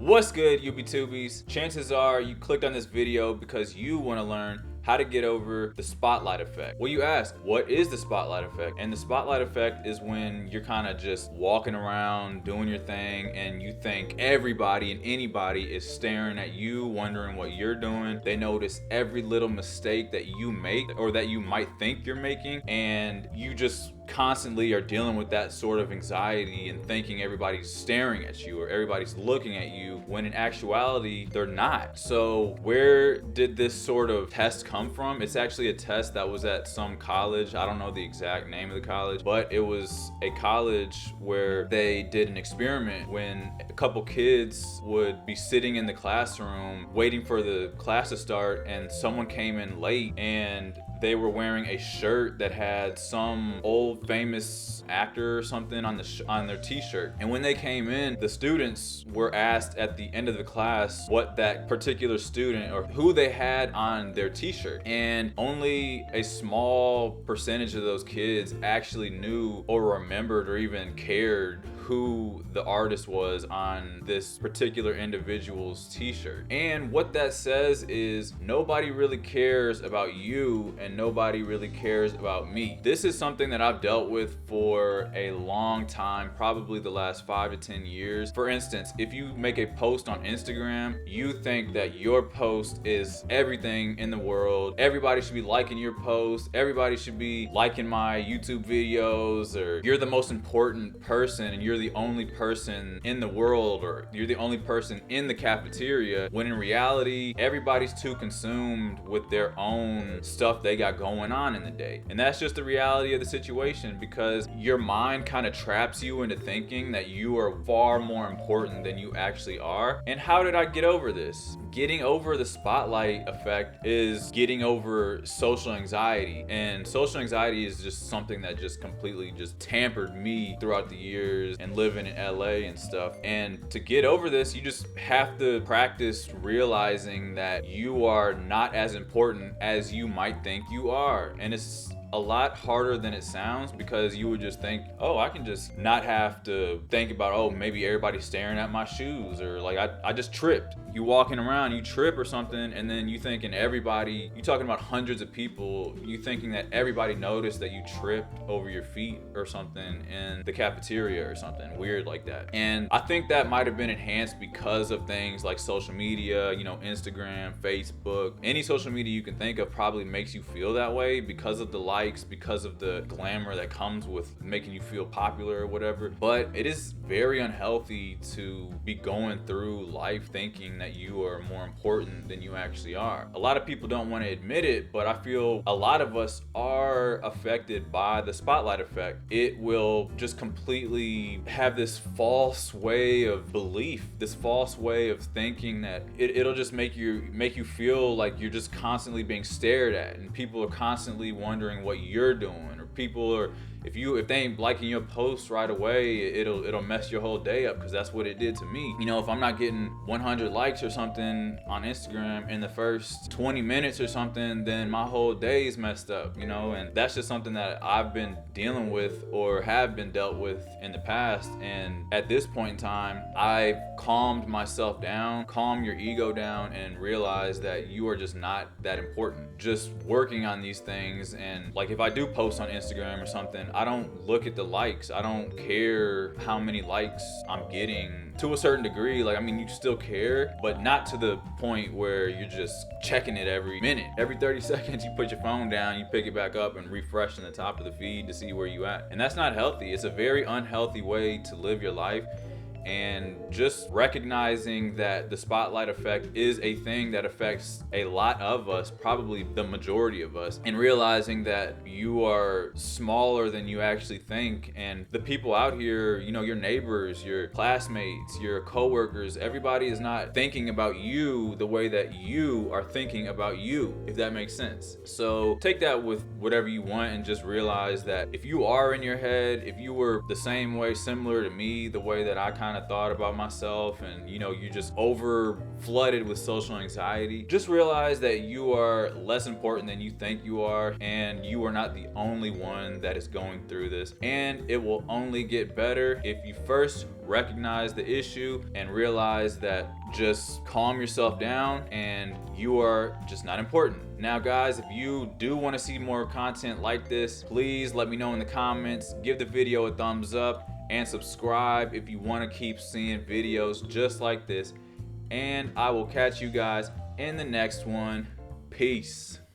What's good, UB2Bs? Chances are you clicked on this video because you want to learn how to get over the spotlight effect. Well, you ask, what is the spotlight effect? And the spotlight effect is when you're kind of just walking around doing your thing and you think everybody and anybody is staring at you, wondering what you're doing. They notice every little mistake that you make or that you might think you're making, and you just constantly are dealing with that sort of anxiety and thinking everybody's staring at you or everybody's looking at you, when in actuality they're not. So where did this sort of test come from? It's actually a test that was at some college. I don't know the exact name of the college, but it was a college where they did an experiment when a couple kids would be sitting in the classroom waiting for the class to start, and someone came in late and they were wearing a shirt that had some old famous actor or something on their t-shirt. And when they came in, the students were asked at the end of the class what that particular student or who they had on their t-shirt. And only a small percentage of those kids actually knew or remembered or even cared who the artist was on this particular individual's t-shirt. And what that says is nobody really cares about you and nobody really cares about me. This is something that I've dealt with for a long time, probably the last 5 to 10 years. For instance, if you make a post on Instagram, you think that your post is everything in the world. Everybody should be liking your post. Everybody should be liking my YouTube videos, or you're the most important person and you're the only person in the world, or you're the only person in the cafeteria, when in reality everybody's too consumed with their own stuff they got going on in the day. And that's just the reality of the situation, because your mind kind of traps you into thinking that you are far more important than you actually are. And how did I get over this? Getting over the spotlight effect is getting over social anxiety. And social anxiety is just something that just completely just tampered me throughout the years and living in LA and stuff. And to get over this, you just have to practice realizing that you are not as important as you might think you are. And it's a lot harder than it sounds, because you would just think, oh, I can just not have to think about, oh, maybe everybody's staring at my shoes, or like I just tripped. You walking around, you trip or something, and then you thinking everybody, you talking about hundreds of people, you thinking that everybody noticed that you tripped over your feet or something in the cafeteria or something weird like that. And I think that might have been enhanced because of things like social media, Instagram, Facebook, any social media you can think of probably makes you feel that way because of the likes, because of the glamour that comes with making you feel popular or whatever. But it is very unhealthy to be going through life thinking that you are more important than you actually are. A lot of people don't want to admit it, but I feel a lot of us are affected by the spotlight effect. It will just completely have this false way of belief, this false way of thinking that it'll just make you feel like you're just constantly being stared at, and people are constantly wondering what you're doing, or people are, if they ain't liking your post right away, it'll mess your whole day up, because that's what it did to me. If I'm not getting 100 likes or something on Instagram in the first 20 minutes or something, then my whole day is messed up, and that's just something that I've been dealing with or have been dealt with in the past. And at this point in time, I've calmed myself down, calm your ego down, and realize that you are just not that important. Just working on these things, and like if I do post on Instagram or something, I don't look at the likes. I don't care how many likes I'm getting, to a certain degree. You still care, but not to the point where you're just checking it every minute. Every 30 seconds, you put your phone down, you pick it back up and refresh in the top of the feed to see where you at. And that's not healthy. It's a very unhealthy way to live your life. And just recognizing that the spotlight effect is a thing that affects a lot of us, probably the majority of us, and realizing that you are smaller than you actually think. And the people out here, your neighbors, your classmates, your coworkers, everybody is not thinking about you the way that you are thinking about you, if that makes sense. So take that with whatever you want, and just realize that if you are in your head, if you were the same way, similar to me, the way that I kind of thought about myself, and you just over flooded with social anxiety, just realize that you are less important than you think you are, and you are not the only one that is going through this. And it will only get better if you first recognize the issue and realize that just calm yourself down and you are just not important. Now guys, if you do want to see more content like this, please let me know in the comments, give the video a thumbs up, and subscribe if you want to keep seeing videos just like this. And I will catch you guys in the next one. Peace.